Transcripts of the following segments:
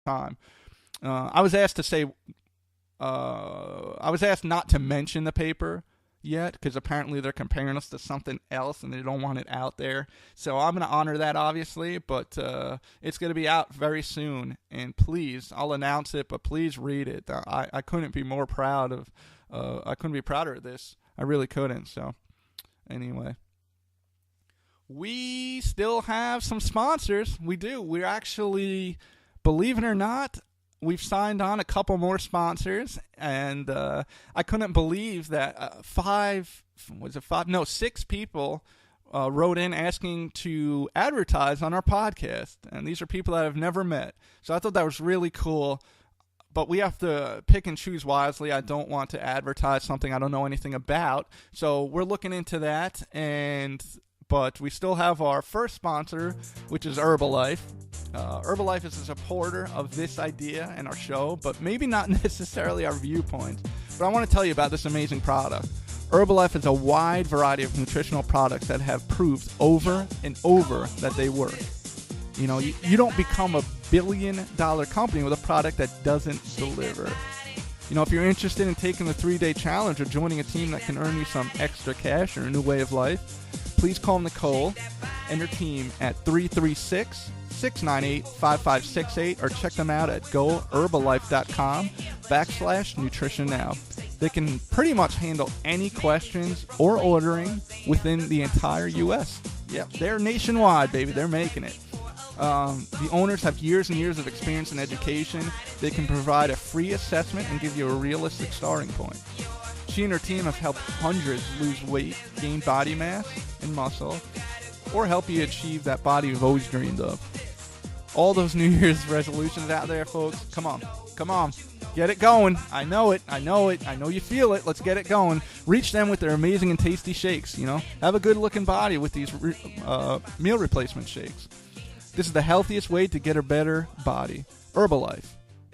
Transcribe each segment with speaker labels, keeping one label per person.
Speaker 1: time. I was asked not to mention the paper yet because apparently they're comparing us to something else and they don't want it out there. So I'm going to honor that, obviously, but it's going to be out very soon. And please, I'll announce it, but please read it. I couldn't be more proud of. I couldn't be prouder of this. I really couldn't. So anyway, we still have some sponsors. We do. We're actually, believe it or not, we've signed on a couple more sponsors, and I couldn't believe that 6 people wrote in asking to advertise on our podcast, and these are people that I've never met. So I thought that was really cool, but we have to pick and choose wisely. I don't want to advertise something I don't know anything about, so we're looking into that, but we still have our first sponsor, which is Herbalife. Herbalife is a supporter of this idea and our show, but maybe not necessarily our viewpoints. But I want to tell you about this amazing product. Herbalife is a wide variety of nutritional products that have proved over and over that they work. You know, you don't become a billion-dollar company with a product that doesn't deliver. You know, if you're interested in taking the 3-day challenge or joining a team that can earn you some extra cash or a new way of life, please call Nicole and her team at 336-698-5568 or check them out at goherbalife.com/nutritionnow. They can pretty much handle any questions or ordering within the entire U.S. Yep, they're nationwide, baby. They're making it. The owners have years and years of experience in education. They can provide a free assessment and give you a realistic starting point. She and her team have helped hundreds lose weight, gain body mass and muscle, or help you achieve that body you've always dreamed of. All those New Year's resolutions out there, folks, come on. Get it going. I know it. I know you feel it. Let's get it going. Reach them with their amazing and tasty shakes, you know. Have a good-looking body with these meal replacement shakes. This is the healthiest way to get a better body. Herbalife.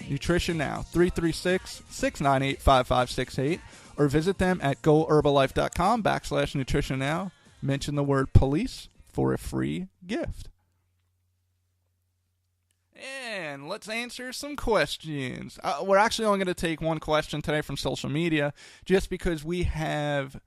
Speaker 1: Nutrition Now. 336-698-5568. Or visit them at goherbalife.com/nutritionnow. Mention the word police for a free gift. And let's answer some questions. We're actually only going to take one question today from social media just because we have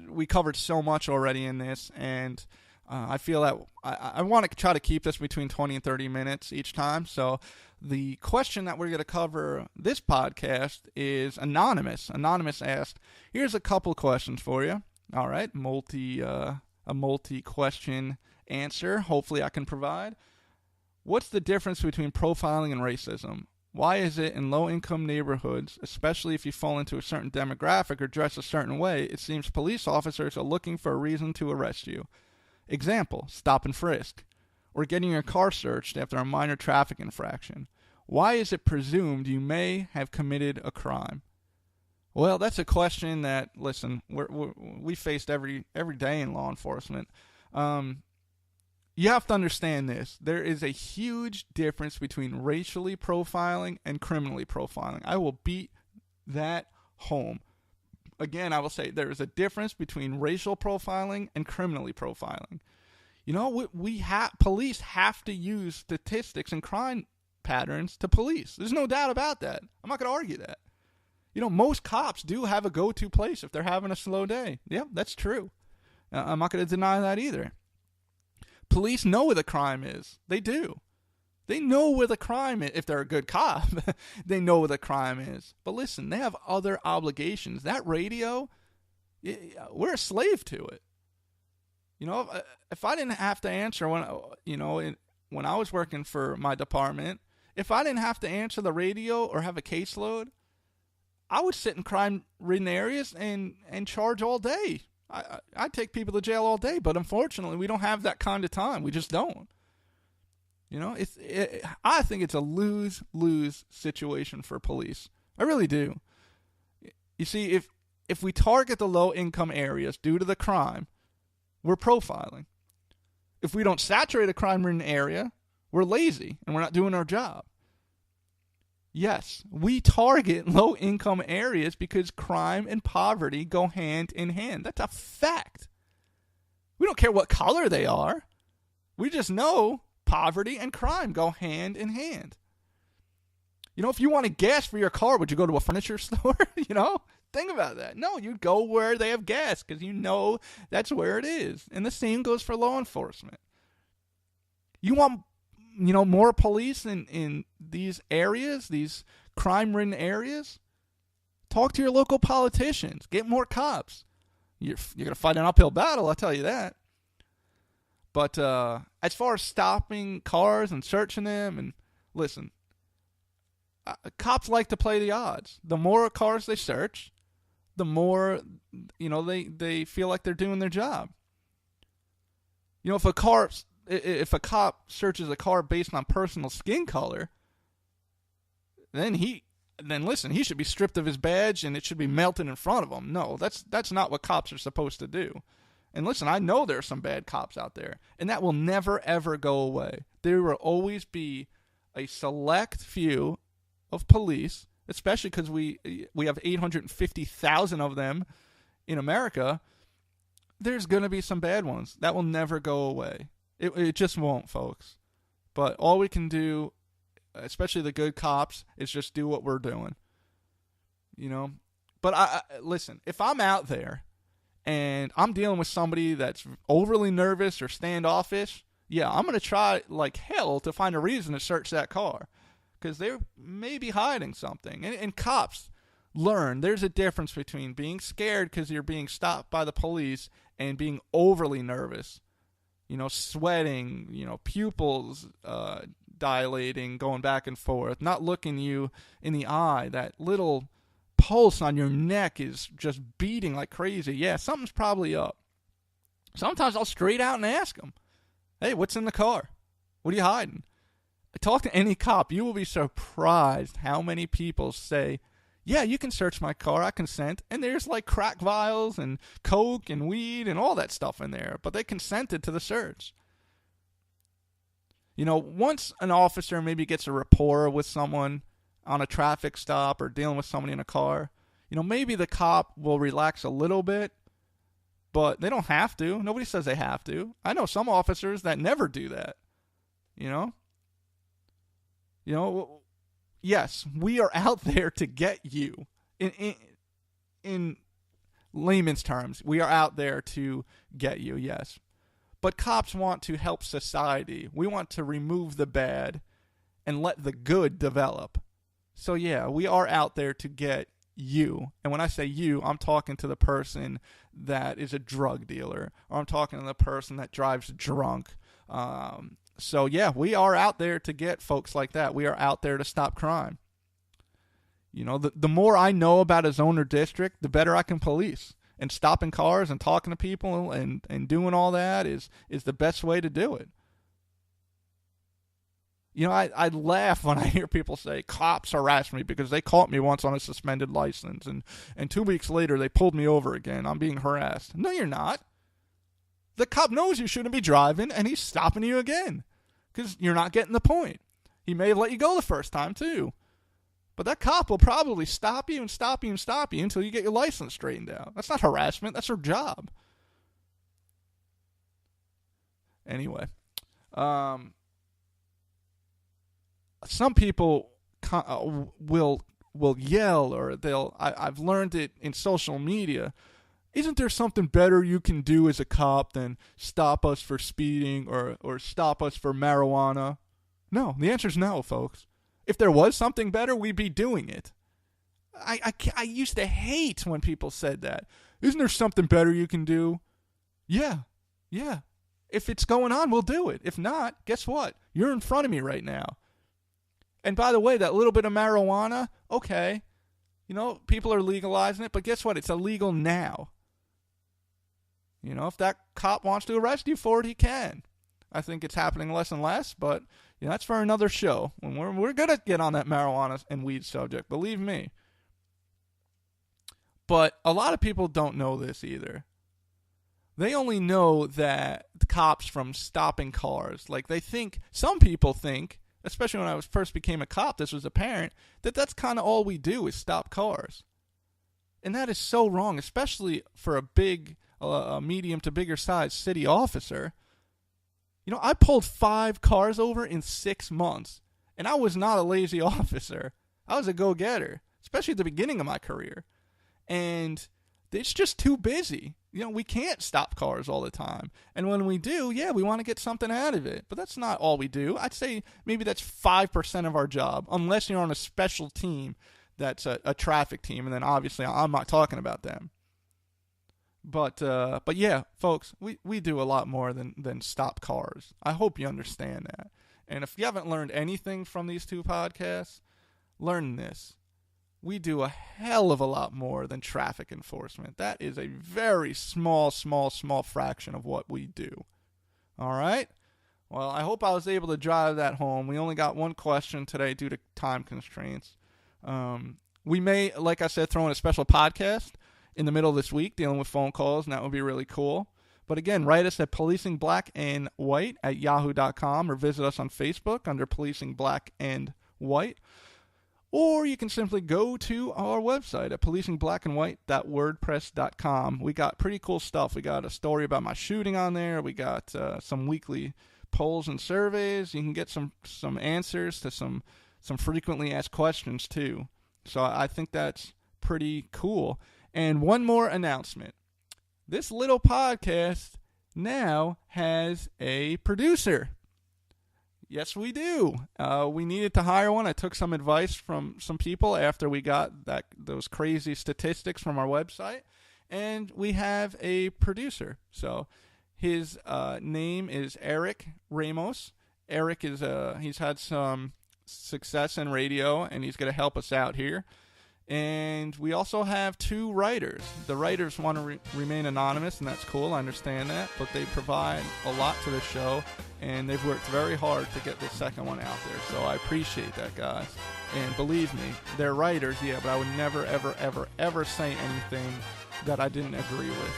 Speaker 1: we covered so much already in this, and I feel that I want to try to keep this between 20 and 30 minutes each time. So the question that we're going to cover this podcast is anonymous. Anonymous asked, here's a couple questions for you. All right, a multi-question answer. Hopefully I can provide. What's the difference between profiling and racism? Why is it in low-income neighborhoods, especially if you fall into a certain demographic or dress a certain way, it seems police officers are looking for a reason to arrest you? Example, stop and frisk, or getting your car searched after a minor traffic infraction. Why is it presumed you may have committed a crime? Well, that's a question that, listen, we faced every day in law enforcement. You have to understand this. There is a huge difference between racially profiling and criminally profiling. I will beat that home. Again, I will say there is a difference between racial profiling and criminally profiling. You know, police have to use statistics and crime patterns to police. There's no doubt about that. I'm not going to argue that. You know, most cops do have a go-to place if they're having a slow day. Yeah, that's true. I'm not going to deny that either. Police know where the crime is. They do. They know where the crime is. If they're a good cop, they know where the crime is. But listen, they have other obligations. That radio, we're a slave to it. You know, if I didn't have to answer when I was working for my department, if I didn't have to answer the radio or have a caseload, I would sit in crime-ridden areas and charge all day. I'd take people to jail all day, but unfortunately, we don't have that kind of time. We just don't. You know, I think it's a lose-lose situation for police. I really do. You see, if we target the low-income areas due to the crime, we're profiling. If we don't saturate a crime-ridden area, we're lazy and we're not doing our job. Yes, we target low-income areas because crime and poverty go hand in hand. That's a fact. We don't care what color they are. We just know poverty and crime go hand in hand. If you wanted gas for your car, would you go to a furniture store? Think about that. No, you go where they have gas because that's where it is. And the same goes for law enforcement. You want, more police in these areas, these crime-ridden areas? Talk to your local politicians. Get more cops. You're going to fight an uphill battle, I'll tell you that. But as far as stopping cars and searching them, and listen, cops like to play the odds. The more cars they search, the more, they feel like they're doing their job. If a cop searches a car based on personal skin color, then he should be stripped of his badge and it should be melted in front of him. No, that's not what cops are supposed to do. And listen, I know there are some bad cops out there, and that will never, ever go away. There will always be a select few of police, especially because we have 850,000 of them in America. There's going to be some bad ones. That will never go away. It just won't, folks. But all we can do, especially the good cops, is just do what we're doing. But listen, if I'm out there and I'm dealing with somebody that's overly nervous or standoffish, yeah, I'm going to try like hell to find a reason to search that car because they may be hiding something. And cops learn there's a difference between being scared because you're being stopped by the police and being overly nervous. Sweating, pupils dilating, going back and forth, not looking you in the eye. That little pulse on your neck is just beating like crazy. Yeah, something's probably up. Sometimes I'll straight out and ask them, hey, what's in the car? What are you hiding? Talk to any cop. You will be surprised how many people say, yeah, you can search my car, I consent. And there's like crack vials and coke and weed and all that stuff in there. But they consented to the search. Once an officer maybe gets a rapport with someone on a traffic stop or dealing with somebody in a car, maybe the cop will relax a little bit, but they don't have to. Nobody says they have to. I know some officers that never do that, Yes, we are out there to get you. In layman's terms, we are out there to get you, yes. But cops want to help society. We want to remove the bad and let the good develop. So yeah, we are out there to get you. And when I say you, I'm talking to the person that is a drug dealer, or I'm talking to the person that drives drunk. So yeah, we are out there to get folks like that. We are out there to stop crime. The more I know about a zone or district, the better I can police. And stopping cars and talking to people and doing all that is the best way to do it. I laugh when I hear people say, cops harassed me because they caught me once on a suspended license, and 2 weeks later they pulled me over again. I'm being harassed. No, you're not. The cop knows you shouldn't be driving, and he's stopping you again because you're not getting the point. He may have let you go the first time, too. But that cop will probably stop you and stop you and stop you until you get your license straightened out. That's not harassment. That's her job. Anyway. Some people will yell, or I've learned it in social media. Isn't there something better you can do as a cop than stop us for speeding or stop us for marijuana? No, the answer is no, folks. If there was something better, we'd be doing it. I used to hate when people said that. Isn't there something better you can do? Yeah. If it's going on, we'll do it. If not, guess what? You're in front of me right now. And by the way, that little bit of marijuana, okay, people are legalizing it, but guess what? It's illegal now. If that cop wants to arrest you for it, he can. I think it's happening less and less, but that's for another show. When we're going to get on that marijuana and weed subject, believe me. But a lot of people don't know this either. They only know that the cops from stopping cars. Like some people think, especially when I first became a cop, this was apparent, that's kind of all we do is stop cars. And that is so wrong, especially for a big, medium to bigger size city officer. I pulled 5 cars over in 6 months, and I was not a lazy officer. I was a go-getter, especially at the beginning of my career. And it's just too busy. We can't stop cars all the time. And when we do, yeah, we want to get something out of it. But that's not all we do. I'd say maybe that's 5% of our job, unless you're on a special team that's a traffic team. And then obviously I'm not talking about them. But yeah, folks, we do a lot more than stop cars. I hope you understand that. And if you haven't learned anything from these two podcasts, learn this. We do a hell of a lot more than traffic enforcement. That is a very small fraction of what we do. All right? Well, I hope I was able to drive that home. We only got one question today due to time constraints. We may, like I said, throw in a special podcast in the middle of this week dealing with phone calls, and that would be really cool. But again, write us at policingblackanwhite@yahoo.com or visit us on Facebook under Policing Black and White. Or you can simply go to our website at policingblackandwhite.wordpress.com. We got pretty cool stuff. We got a story about my shooting on there. We got some weekly polls and surveys. You can get some answers to some frequently asked questions too. So I think that's pretty cool. And one more announcement. This little podcast now has a producer. Yes, we do. We needed to hire one. I took some advice from some people after we got those crazy statistics from our website, and we have a producer. So his name is Eric Ramos. Eric is he's had some success in radio, and he's going to help us out here. And we also have 2 writers. The writers want to remain anonymous, and that's cool. I understand that. But they provide a lot to the show, and they've worked very hard to get this second one out there. So I appreciate that, guys. And believe me, they're writers, yeah, but I would never, ever, ever, ever say anything that I didn't agree with.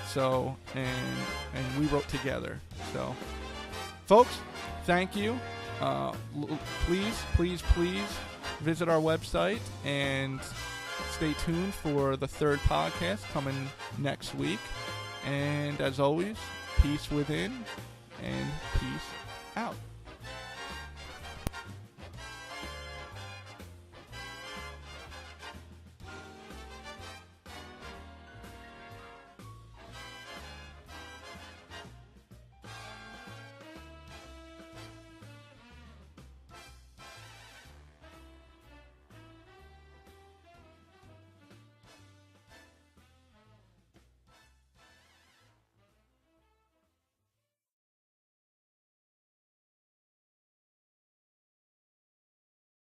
Speaker 1: So, and we wrote together. So, folks, thank you. Please visit our website and stay tuned for the 3rd podcast coming next week. And as always, peace within and peace out.